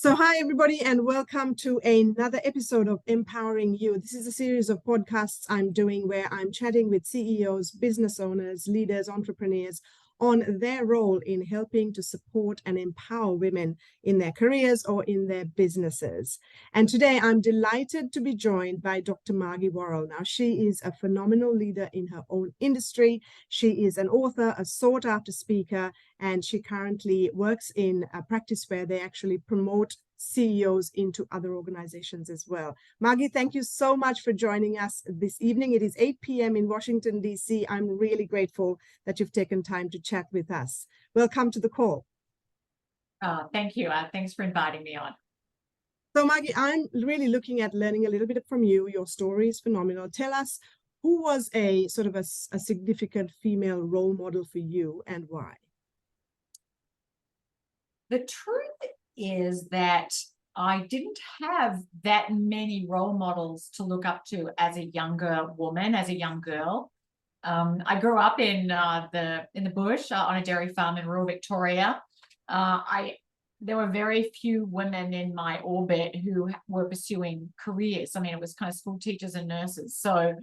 So hi, everybody, and welcome to another episode of Empowering You. This is a series of podcasts I'm doing where I'm chatting with CEOs, business owners, leaders, entrepreneurs on their role in helping to support and empower women in their careers or in their businesses. And today I'm delighted to be joined by Dr. Margie Warrell. Now, she is a phenomenal leader in her own industry. She is an author, a sought-after speaker, and she currently works in a practice where they actually promote CEOs into other organizations as well. Margie, thank you so much for joining us this evening. It is 8 p.m. in Washington, D.C. I'm really grateful that you've taken time to chat with us. Welcome to the call. Thank you. Thanks for inviting me on. So Margie, I'm really looking at learning a little bit from you. Your story is phenomenal. Tell us, who was a sort of a significant female role model for you and why? The truth is that I didn't have that many role models to look up to as a younger woman, as a young girl. I grew up in the bush on a dairy farm in rural Victoria. There were very few women in my orbit who were pursuing careers. I mean, it was kind of school teachers and nurses. So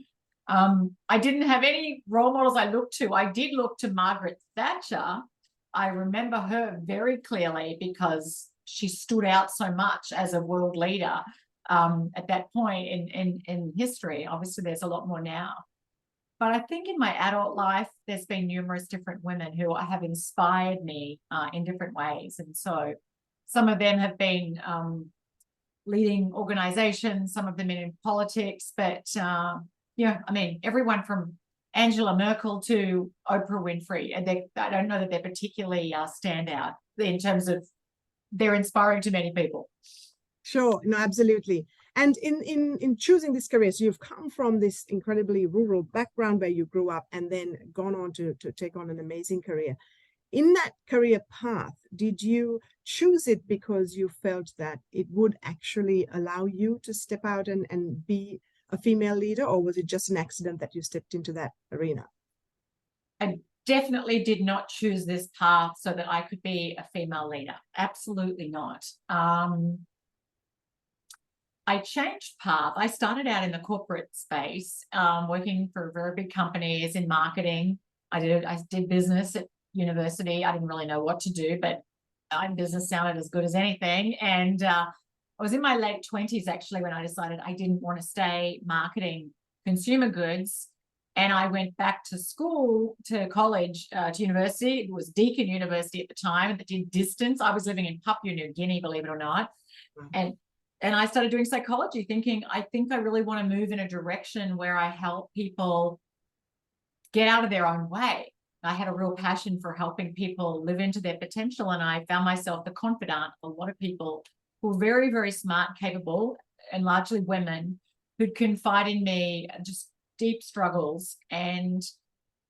I didn't have any role models I looked to. I did look to Margaret Thatcher. I remember her very clearly because she stood out so much as a world leader at that point in history. Obviously, there's a lot more now. But I think in my adult life, there's been numerous different women who have inspired me in different ways. And so some of them have been leading organizations, some of them in politics. But, yeah, I mean, everyone from Angela Merkel to Oprah Winfrey, and I don't know that they're particularly standout in terms of they're inspiring to many people. Sure, no, absolutely. And in choosing this career, so you've come from this incredibly rural background where you grew up and then gone on to take on an amazing career. In that career path, did you choose it because you felt that it would actually allow you to step out and be a female leader, or was it just an accident that you stepped into that arena? I definitely did not choose this path so that I could be a female leader. Absolutely not. I changed path. I started out in the corporate space, working for very big companies in marketing. I did business at university. I didn't really know what to do, but business sounded as good as anything. And I was in my late 20s, actually, when I decided I didn't want to stay marketing consumer goods. And I went back to school, to college, to university. It was Deakin University at the time that did distance. I was living in Papua New Guinea, believe it or not. And I started doing psychology, thinking, I think I really want to move in a direction where I help people get out of their own way. I had a real passion for helping people live into their potential. And I found myself the confidant of a lot of people who were very, very smart, capable, and largely women who'd confide in me just deep struggles. And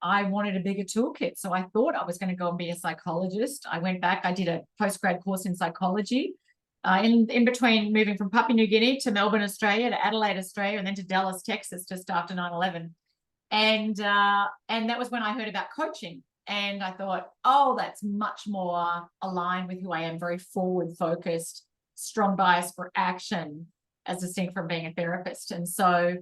I wanted a bigger toolkit. So I thought I was going to go and be a psychologist. I went back, I did a postgrad course in psychology. In between moving from Papua New Guinea to Melbourne, Australia, to Adelaide, Australia, and then to Dallas, Texas, just after 9/11. And that was when I heard about coaching. And I thought, oh, that's much more aligned with who I am, very forward-focused, strong bias for action, as distinct from being a therapist. And so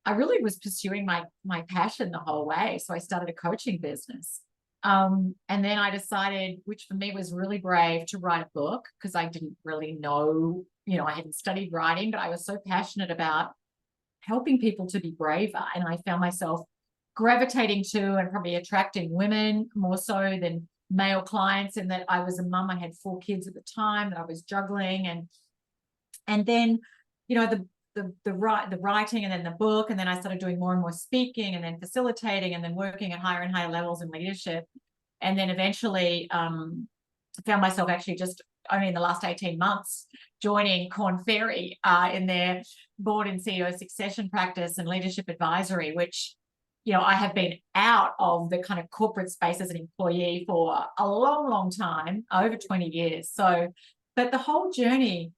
I really was pursuing my passion the whole way. So I started a coaching business. And then I decided, which for me was really brave, to write a book, because I didn't really know, I hadn't studied writing, but I was so passionate about helping people to be braver. And I found myself gravitating to and probably attracting women more so than male clients, in that I was a mum. I had 4 kids at the time that I was juggling. And then, the writing, and then the book, and then I started doing more and more speaking, and then facilitating, and then working at higher and higher levels in leadership. And then eventually found myself actually just only in the last 18 months joining Korn Ferry in their board and CEO succession practice and leadership advisory, which, I have been out of the kind of corporate space as an employee for a long, long time, over 20 years. So, but the whole journey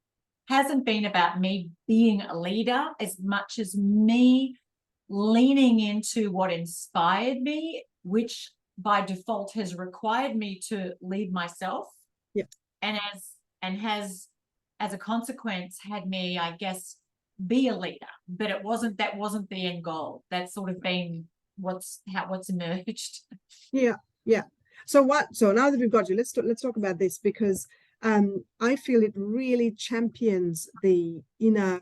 hasn't been about me being a leader as much as me leaning into what inspired me, which by default has required me to lead myself. Yeah. And has as a consequence, had me, I guess, be a leader, but that wasn't the end goal. That's sort of been what's emerged. Yeah, yeah. So now that we've got you, let's talk about this, because I feel it really champions the inner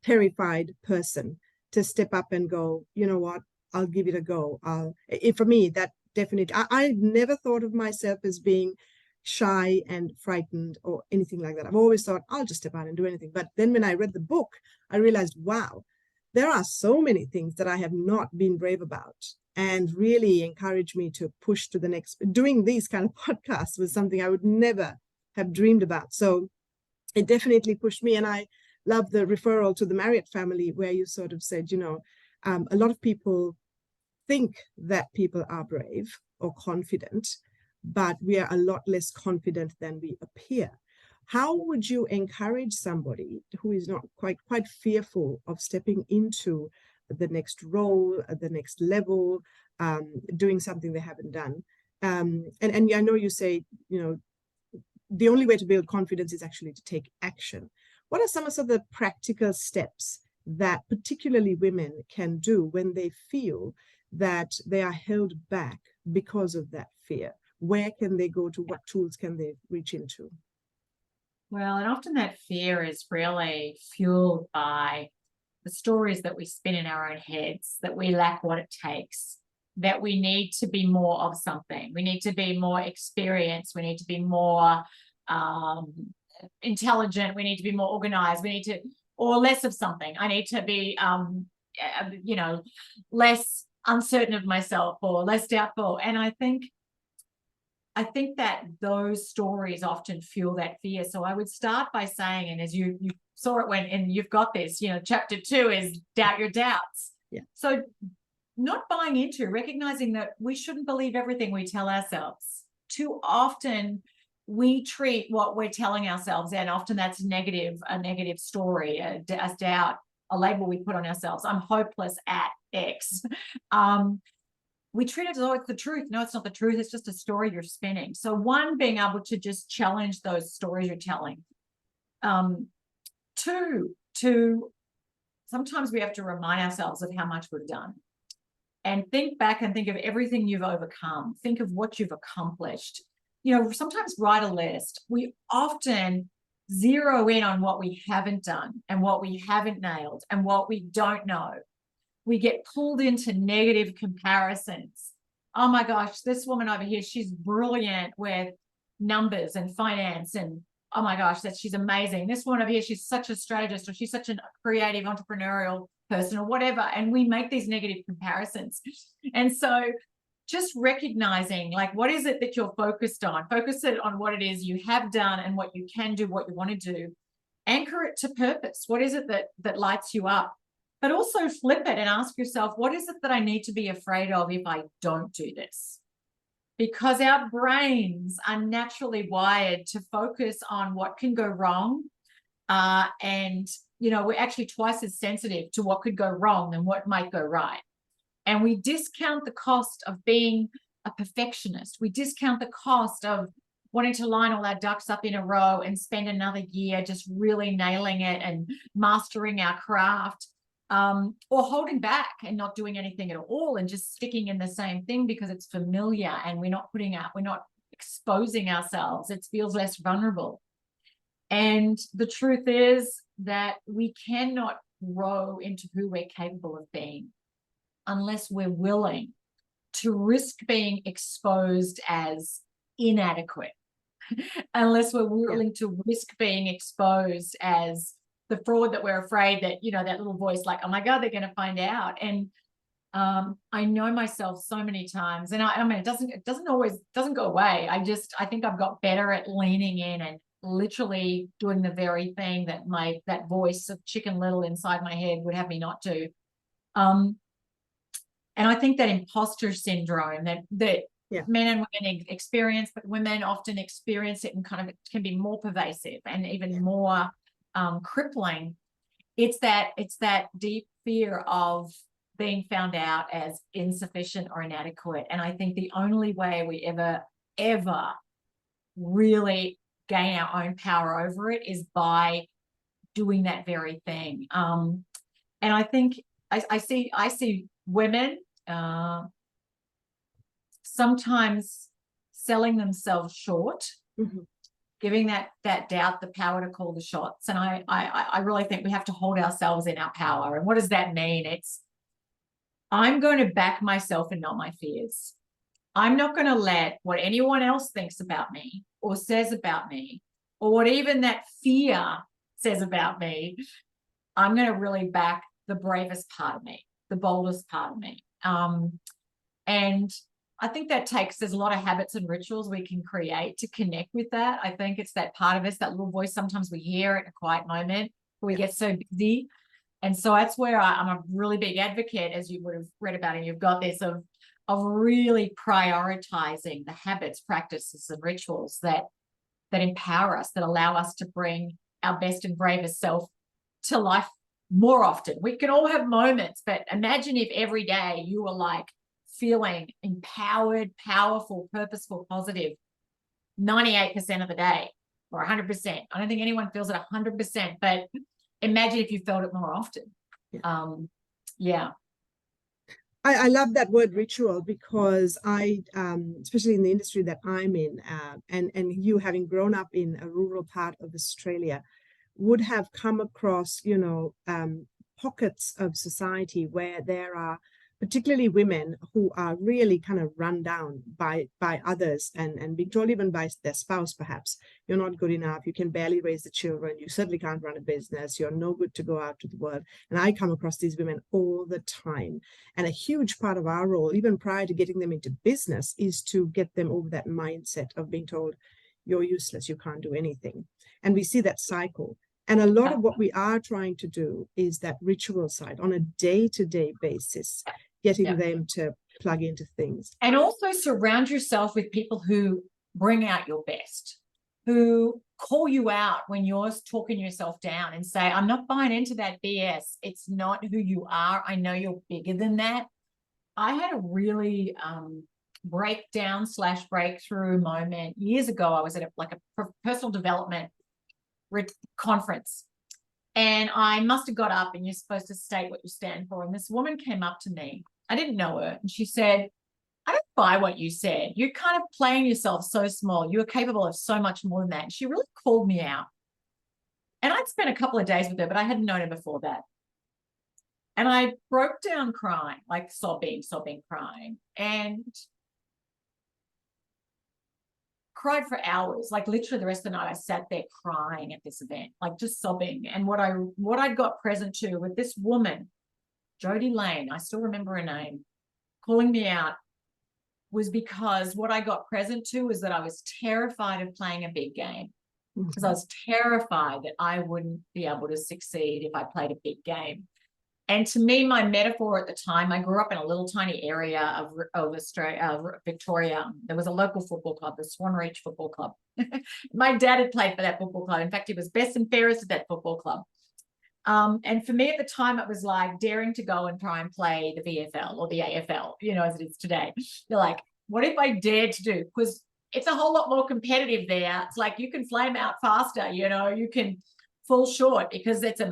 terrified person to step up and go, you know what, I'll give it a go. For me, that definitely, I never thought of myself as being shy and frightened or anything like that. I've always thought I'll just step out and do anything. But then when I read the book, I realized, wow, there are so many things that I have not been brave about, and really encouraged me to push to the next. Doing these kind of podcasts was something I would never have dreamed about. So it definitely pushed me. And I love the referral to the Marriott family, where you sort of said, a lot of people think that people are brave or confident, but we are a lot less confident than we appear. How would you encourage somebody who is not quite fearful of stepping into the next role, the next level, doing something they haven't done? And I know you say, the only way to build confidence is actually to take action. What are some of the practical steps that particularly women can do when they feel that they are held back because of that fear? Where can they go to? What tools can they reach into? Well, and often that fear is really fueled by the stories that we spin in our own heads, that we lack what it takes, that we need to be more of something. We need to be more experienced. We need to be more intelligent. We need to be more organized. Or less of something. I need to be, less uncertain of myself or less doubtful. And I think that those stories often fuel that fear. So I would start by saying, and as you saw it and you've got this, chapter 2 is doubt your doubts. Yeah. So not buying into, recognizing that we shouldn't believe everything we tell ourselves. Too often we treat what we're telling ourselves, and often that's a negative story, a doubt, a label we put on ourselves. I'm hopeless at X. We treat it as, oh, it's the truth. No, it's not the truth. It's just a story you're spinning. So one, being able to just challenge those stories you're telling. 2, sometimes we have to remind ourselves of how much we've done. And think back and think of everything you've overcome. Think of what you've accomplished. Sometimes write a list. We often zero in on what we haven't done and what we haven't nailed and what we don't know. We get pulled into negative comparisons. Oh my gosh, this woman over here, she's brilliant with numbers and finance, and oh my gosh, she's amazing. This one over here, she's such a strategist, or she's such a creative entrepreneurial person, or whatever. And we make these negative comparisons. And so just recognizing, what is it that you're focused on? Focus it on what it is you have done and what you can do, what you want to do. Anchor it to purpose. What is it that lights you up? But also flip it and ask yourself, what is it that I need to be afraid of if I don't do this? Because our brains are naturally wired to focus on what can go wrong. And, we're actually twice as sensitive to what could go wrong than what might go right. And we discount the cost of being a perfectionist. We discount the cost of wanting to line all our ducks up in a row and spend another year just really nailing it and mastering our craft. Or holding back and not doing anything at all and just sticking in the same thing because it's familiar and we're not exposing ourselves. It feels less vulnerable. And the truth is that we cannot grow into who we're capable of being unless we're willing to risk being exposed as inadequate, unless we're willing to risk being exposed as the fraud that we're afraid that, that little voice oh my God, they're going to find out. And I know myself so many times, and I mean, it doesn't go away. I think I've got better at leaning in and literally doing the very thing that that voice of Chicken Little inside my head would have me not do. And I think that imposter syndrome that men and women experience, but women often experience it and it can be more pervasive and even more crippling. It's that deep fear of being found out as insufficient or inadequate. And I think the only way we ever really gain our own power over it is by doing that very thing. And I think I see women sometimes selling themselves short, giving that doubt the power to call the shots. And I really think we have to hold ourselves in our power. And what does that mean? It's, I'm going to back myself and not my fears. I'm not going to let what anyone else thinks about me or says about me, or what even that fear says about me. I'm going to really back the bravest part of me, the boldest part of me. And I think that there's a lot of habits and rituals we can create to connect with that. I think it's that part of us, that little voice sometimes we hear at a quiet moment where we get so busy. And so that's where I'm a really big advocate, as you would have read about, and you've got this of really prioritizing the habits, practices, and rituals that empower us, that allow us to bring our best and bravest self to life more often. We can all have moments, but imagine if every day you were like feeling empowered, powerful, purposeful, positive 98% of the day, or 100%. I don't think anyone feels it 100%, but imagine if you felt it more often. Yeah. I love that word ritual, because I, especially in the industry that I'm in, and you having grown up in a rural part of Australia, would have come across, pockets of society where there are particularly women who are really kind of run down by others, and being told even by their spouse, perhaps, you're not good enough, you can barely raise the children, you certainly can't run a business, you're no good to go out to the world. And I come across these women all the time. And a huge part of our role, even prior to getting them into business, is to get them over that mindset of being told, you're useless, you can't do anything. And we see that cycle. And a lot of what we are trying to do is that ritual side on a day-to-day basis, getting them to plug into things. And also surround yourself with people who bring out your best, who call you out when you're talking yourself down and say, I'm not buying into that BS. It's not who you are. I know you're bigger than that. I had a really breakdown/breakthrough moment years ago. I was at a personal development conference, and I must have got up, and you're supposed to state what you stand for. And this woman came up to me. I didn't know her. And she said, I don't buy what you said. You're kind of playing yourself so small. You are capable of so much more than that. And she really called me out. And I'd spent a couple of days with her, but I hadn't known her before that. And I broke down crying, like sobbing, crying, and cried for hours. Like literally the rest of the night I sat there crying at this event, like just sobbing. And what I'd got present to with this woman, Jody Lane, I still remember her name, calling me out, was because what I got present to was that I was terrified of playing a big game, because I was terrified that I wouldn't be able to succeed if I played a big game. And to me, my metaphor at the time, I grew up in a little tiny area of Australia, Victoria. There was a local football club, the Swan Reach Football Club. My dad had played for that football club. In fact, he was best and fairest at that football club. And for me at the time, it was like daring to go and try and play the VFL or the AFL, as it is today. You're like, what if I dared to do? Because it's a whole lot more competitive there. It's like you can flame out faster, you can fall short, because it's a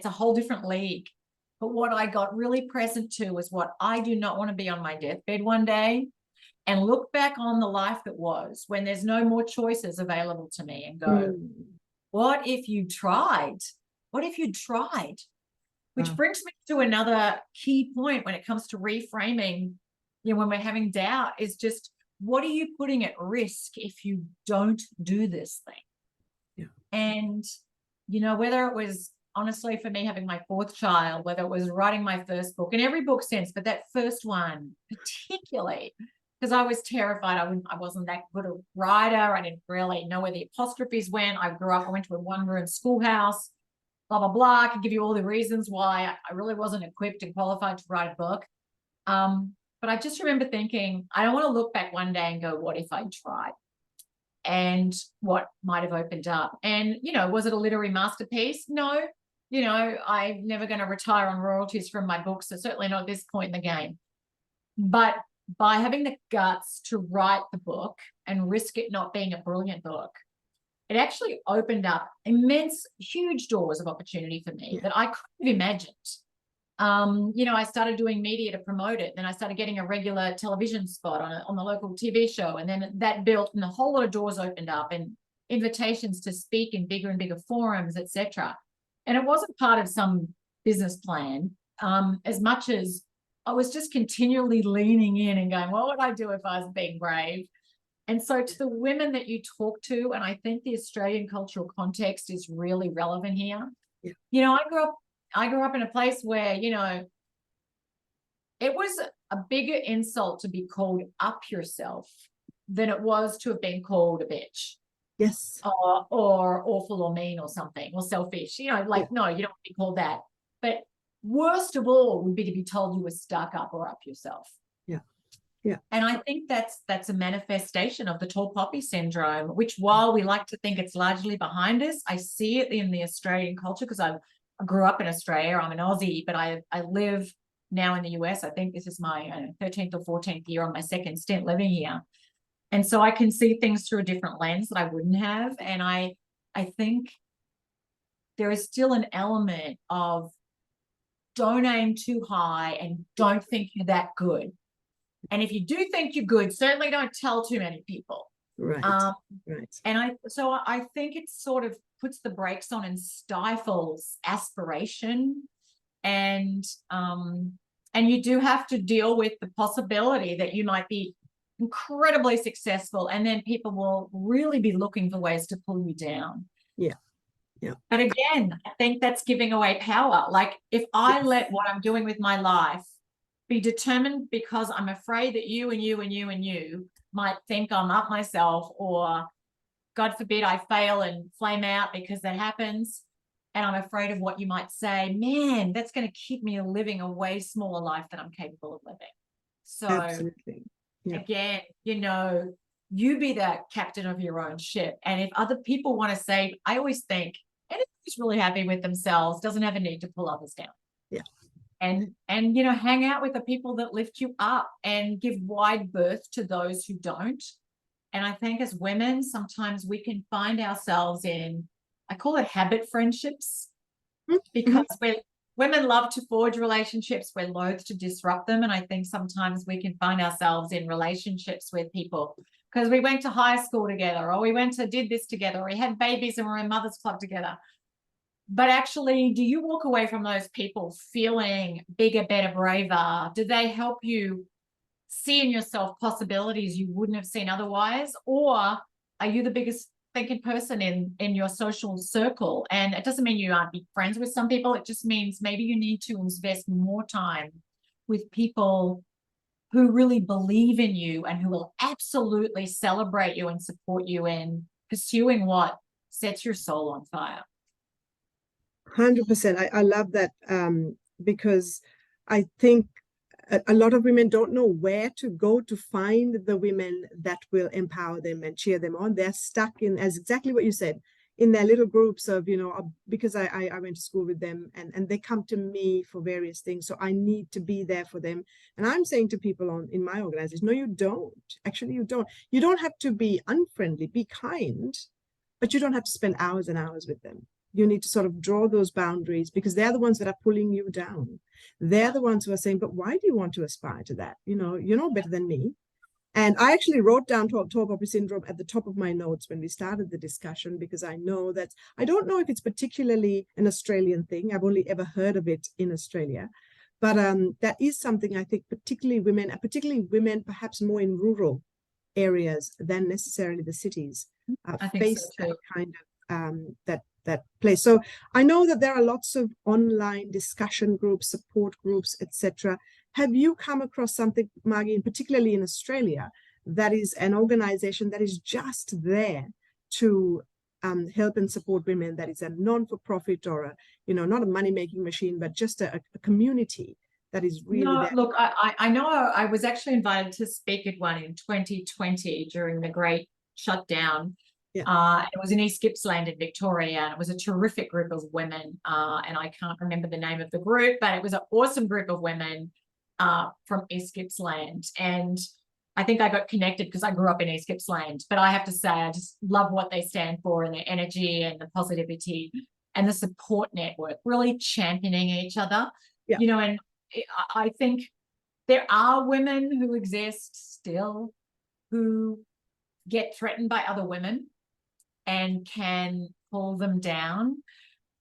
whole different league. But what I got really present to was what I do not want to be on my deathbed one day and look back on the life that was, when there's no more choices available to me, and go, what if you tried? What if you tried? Which brings me to another key point when it comes to reframing, when we're having doubt, is just, what are you putting at risk if you don't do this thing? Yeah. And, whether it was, honestly, for me, having my fourth child, whether it was writing my first book, and every book since, but that first one particularly, because I was terrified. I wasn't that good a writer. I didn't really know where the apostrophes went. I went to a one-room schoolhouse, blah, blah, blah. I could give you all the reasons why I really wasn't equipped and qualified to write a book. But I just remember thinking, I don't want to look back one day and go, what if I tried? And what might have opened up. And, was it a literary masterpiece? No. I'm never going to retire on royalties from my books, so certainly not at this point in the game. But by having the guts to write the book and risk it not being a brilliant book, it actually opened up immense, huge doors of opportunity for me that I couldn't have imagined. I started doing media to promote it. Then I started getting a regular television spot on the local TV show. And then that built, and a whole lot of doors opened up and invitations to speak in bigger and bigger forums, etc. And it wasn't part of some business plan, as much as I was just continually leaning in and going, what would I do if I was being brave? And so to the women that you talk to, and I think the Australian cultural context is really relevant here. Yeah. I grew up in a place where, it was a bigger insult to be called up yourself than it was to have been called a bitch. Yes. Or awful or mean or something, or selfish. No, you don't want to be called that. But worst of all would be to be told you were stuck up or up yourself. Yeah. Yeah. And I think that's a manifestation of the tall poppy syndrome, which, while we like to think it's largely behind us, I see it in the Australian culture because I grew up in Australia. I'm an Aussie, but I live now in the US. I think this is my 13th or 14th year on my second stint living here. And so I can see things through a different lens that I wouldn't have. And I think there is still an element of don't aim too high and don't think you're that good. And if you do think you're good, certainly don't tell too many people. Right. Right. And I think it sort of puts the brakes on and stifles aspiration. And you do have to deal with the possibility that you might be incredibly successful, and then people will really be looking for ways to pull you down. Yeah. But again, I think that's giving away power. Like, if I let what I'm doing with my life be determined because I'm afraid that you and you and you and you might think I'm up myself, or God forbid I fail and flame out because that happens, and I'm afraid of what you might say, man, that's going to keep me living a way smaller life than I'm capable of living. So absolutely. Yeah. Again, you be the captain of your own ship. And if other people want to say, I always think anyone who's really happy with themselves doesn't have a need to pull others down. Yeah. And hang out with the people that lift you up and give wide berth to those who don't. And I think as women, sometimes we can find ourselves in, I call it habit friendships, because women love to forge relationships. We're loath to disrupt them. And I think sometimes we can find ourselves in relationships with people because we went to high school together, or we did this together, or we had babies and we're in Mother's Club together. But actually, do you walk away from those people feeling bigger, better, braver? Do they help you see in yourself possibilities you wouldn't have seen otherwise? Or are you the biggest thinking person in your social circle? And it doesn't mean you aren't be friends with some people. It just means maybe you need to invest more time with people who really believe in you and who will absolutely celebrate you and support you in pursuing what sets your soul on fire. 100%. I love that, because I think a lot of women don't know where to go to find the women that will empower them and cheer them on. They're stuck in, as exactly what you said, in their little groups of, because I went to school with them, and they come to me for various things. So I need to be there for them. And I'm saying to people in my organization, no, you don't. Actually, you don't. You don't have to be unfriendly, be kind, but you don't have to spend hours and hours with them. You need to sort of draw those boundaries, because they're the ones that are pulling you down. They're the ones who are saying, but why do you want to aspire to that? You're no better than me. And I actually wrote down tall poppy syndrome at the top of my notes when we started the discussion, because I know that, I don't know if it's particularly an Australian thing. I've only ever heard of it in Australia. But that is something I think particularly women perhaps more in rural areas than necessarily the cities face so that kind of that place. So I know that there are lots of online discussion groups, support groups, etc. Have you come across something, Margie, and particularly in Australia, that is an organization that is just there to help and support women, that is a non-for-profit or not a money-making machine, but just a community that is really there? Look, I know I was actually invited to speak at one in 2020 during the great shutdown. Yeah. It was in East Gippsland in Victoria, and it was a terrific group of women, and I can't remember the name of the group, but it was an awesome group of women from East Gippsland. And I think I got connected because I grew up in East Gippsland. But I have to say, I just love what they stand for, and their energy and the positivity and the support network, really championing each other. Yeah. You know, and I think there are women who exist still who get threatened by other women and can pull them down.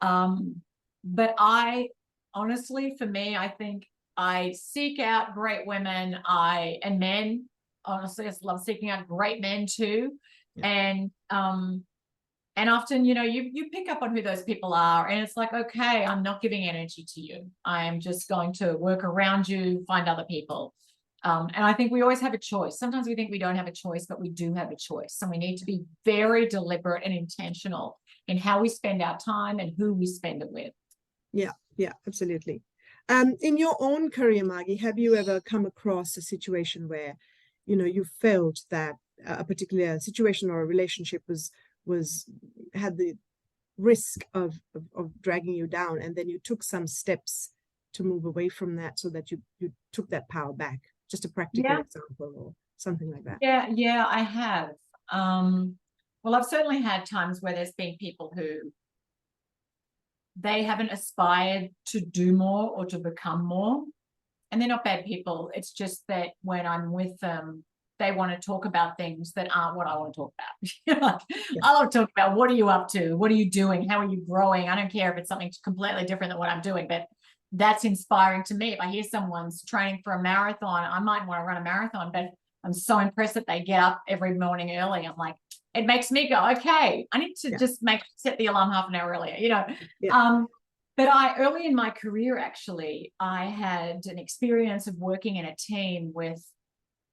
But I honestly, for me, I think I seek out great women, and men. Honestly, I love seeking out great men too. Yeah. And often, you know, you pick up on who those people are, and it's like, okay, I'm not giving energy to you. I'm just going to work around you, find other people. And I think we always have a choice. Sometimes we think we don't have a choice, but we do have a choice. And we need to be very deliberate and intentional in how we spend our time and who we spend it with. Yeah, absolutely. In your own career, Margie, have you ever come across a situation where, you know, you felt that a particular situation or a relationship had the risk of dragging you down, and then you took some steps to move away from that so that you took that power back? Just a practical example or something like that. Yeah, I have. Well, I've certainly had times where there's been people who they haven't aspired to do more or to become more. And they're not bad people. It's just that when I'm with them, they want to talk about things that aren't what I want to talk about. I love to talk about, what are you up to? What are you doing? How are you growing? I don't care if it's something completely different than what I'm doing, but that's inspiring to me. If I hear someone's training for a marathon, I might want to run a marathon, but I'm so impressed that they get up every morning early. I'm like, it makes me go, okay, I need to just set the alarm half an hour earlier, you know. But early in my career, actually, I had an experience of working in a team with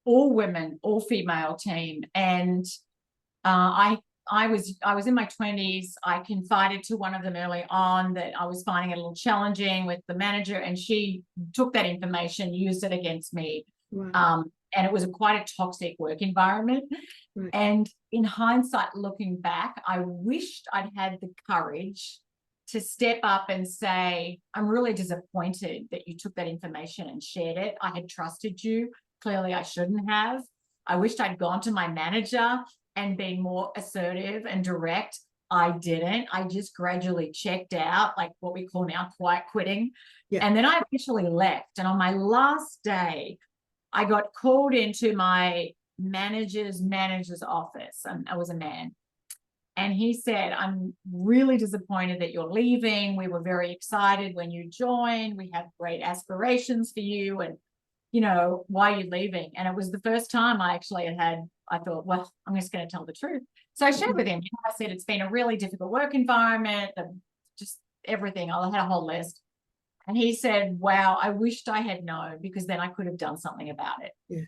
all women, all female team. And I was in my 20s. I confided to one of them early on that I was finding it a little challenging with the manager, and she took that information, used it against me. Wow. And it was quite a toxic work environment. Right. And in hindsight, looking back, I wished I'd had the courage to step up and say, I'm really disappointed that you took that information and shared it. I had trusted you. Clearly, I shouldn't have. I wished I'd gone to my manager and been more assertive and direct. I didn't. I just gradually checked out, like what we call now quiet quitting. Yeah. And then I eventually left. And on my last day, I got called into my manager's office. I was a man. And he said, I'm really disappointed that you're leaving. We were very excited when you joined. We have great aspirations for you. And, you know, why are you leaving? And it was the first time I thought, well, I'm just going to tell the truth. So I shared with him. I said, it's been a really difficult work environment, just everything. I had a whole list. And he said, wow, I wished I had known, because then I could have done something about it. Yeah.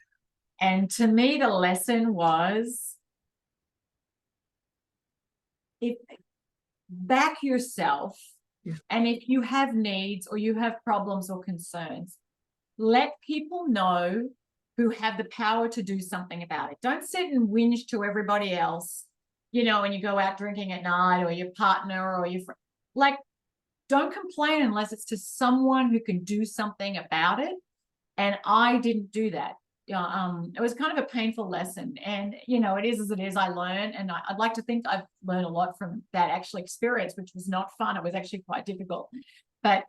And to me, the lesson was, back yourself. Yeah. And if you have needs or you have problems or concerns, let people know who have the power to do something about it. Don't sit and whinge to everybody else, you know, when you go out drinking at night, or your partner or your friend. Like, don't complain unless it's to someone who can do something about it. And I didn't do that. It was kind of a painful lesson, and you know, it is as it is. I learned, and I'd like to think I've learned a lot from that actual experience, which was not fun. It was actually quite difficult. But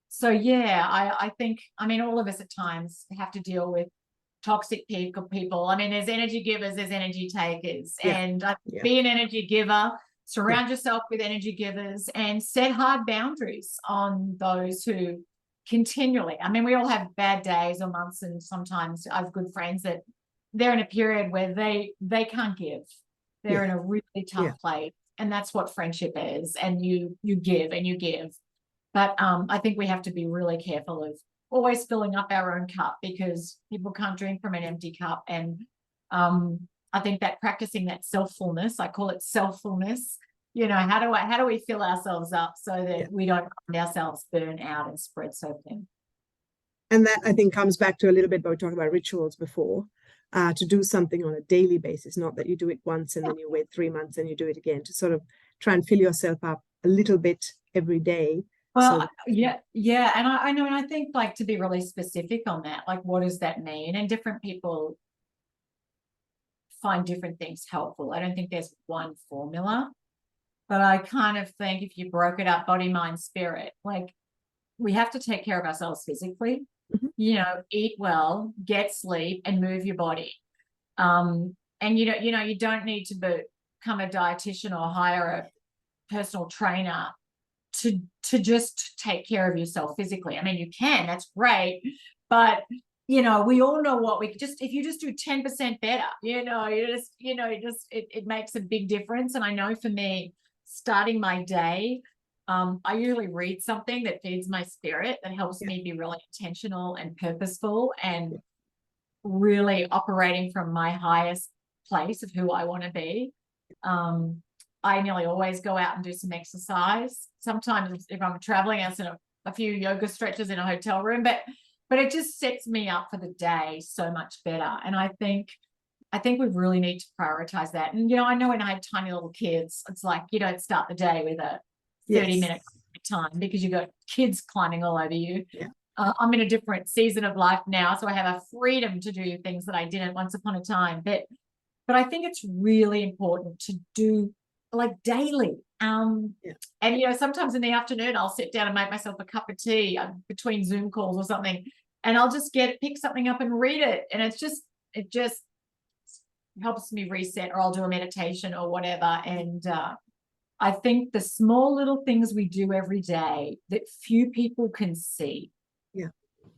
so yeah, I think, I mean, all of us at times have to deal with toxic people. I mean, there's energy givers, there's energy takers, and be an energy giver. Surround yourself with energy givers, and set hard boundaries on those who continually, I mean, we all have bad days or months, and sometimes I have good friends that they're in a period where they can't give. They're in a really tough place, and that's what friendship is. And you give and you give. But I think we have to be really careful of always filling up our own cup, because people can't drink from an empty cup. And I think that practicing that self-fullness, I call it self-fullness. You know, how do we fill ourselves up so that we don't find ourselves burn out and spread so thin? And that, I think, comes back to a little bit what we talked about rituals before, to do something on a daily basis, not that you do it once and then you wait 3 months and you do it again, to sort of try and fill yourself up a little bit every day, Well, yeah. And I know, and I think like to be really specific on that, like what does that mean? And different people find different things helpful. I don't think there's one formula, but I kind of think if you broke it up, body, mind, spirit, like we have to take care of ourselves physically, eat well, get sleep, and move your body. And you don't need to become a dietitian or hire a personal trainer to just take care of yourself physically. I mean, you can, that's great, but we all know if you just do 10% better, it makes a big difference. And I know for me, starting my day, I usually read something that feeds my spirit, that helps me be really intentional and purposeful and really operating from my highest place of who I want to be. I nearly always go out and do some exercise. Sometimes if I'm traveling, I send a few yoga stretches in a hotel room, but it just sets me up for the day so much better. And I think we really need to prioritize that. And, I know when I have tiny little kids, it's like you don't start the day with a 30-minute time because you've got kids climbing all over you. Yeah. I'm in a different season of life now, so I have a freedom to do things that I didn't once upon a time. But I think it's really important to do like daily. And sometimes in the afternoon I'll sit down and make myself a cup of tea between Zoom calls or something, and I'll just pick something up and read it, and it just helps me reset, or I'll do a meditation or whatever. And I think the small little things we do every day that few people can see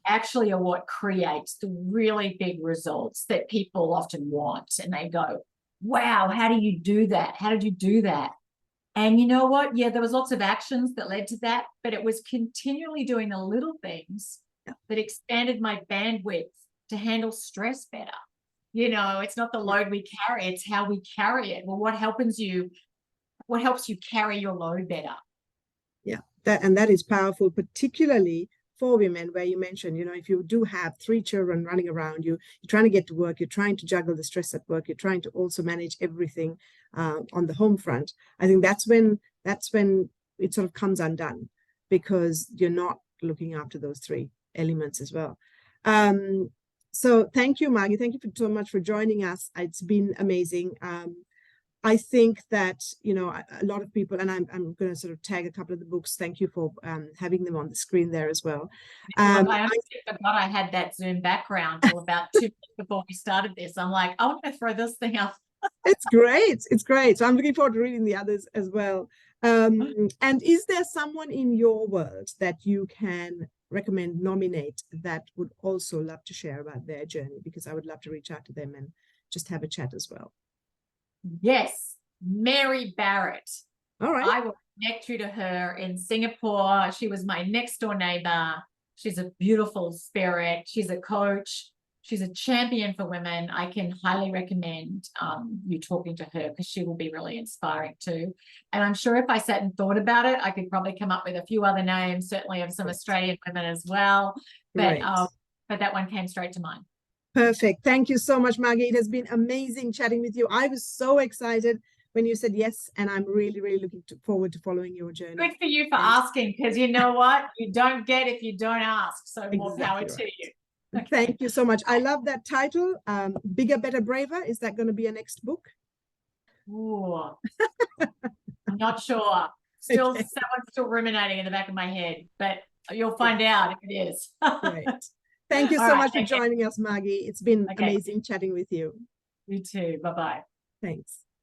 actually are what creates the really big results that people often want. And they go, wow, how do you do that? How did you do that? And you know what? Yeah, there was lots of actions that led to that, but it was continually doing the little things that expanded my bandwidth to handle stress better. It's not the load we carry, it's how we carry it. Well, what helps you carry your load better? Yeah, that is powerful, particularly for women, where you mentioned, if you do have 3 children running around you, you're trying to get to work, you're trying to juggle the stress at work, you're trying to also manage everything on the home front. I think that's when it sort of comes undone, because you're not looking after those 3 elements as well. So thank you, Margie. Thank you so much for joining us. It's been amazing. I think that, a lot of people, and I'm going to sort of tag a couple of the books. Thank you for having them on the screen there as well. I honestly forgot I had that Zoom background till about 2 minutes before we started this. I'm like, I want to throw this thing up. It's great. It's great. So I'm looking forward to reading the others as well. And is there someone in your world that you can recommend, nominate, that would also love to share about their journey? Because I would love to reach out to them and just have a chat as well. Yes, Mary Barrett. All right. I will connect you to her in Singapore. She was my next door neighbor. She's a beautiful spirit. She's a coach. She's a champion for women. I can highly recommend you talking to her, because she will be really inspiring too. And I'm sure if I sat and thought about it, I could probably come up with a few other names, certainly of some Australian women as well. But that one came straight to mind. Perfect. Thank you so much, Margie. It has been amazing chatting with you. I was so excited when you said yes, and I'm really, really looking forward to following your journey. Good for you for asking, because you know what? You don't get if you don't ask. So more power to you. Okay. Thank you so much. I love that title. Bigger, Better, Braver. Is that going to be a next book? Ooh. I'm not sure. Someone's still ruminating in the back of my head, but you'll find out if it is. Great. Thank you so much for joining us, Margie. It's been amazing chatting with you. You too. Bye-bye. Thanks.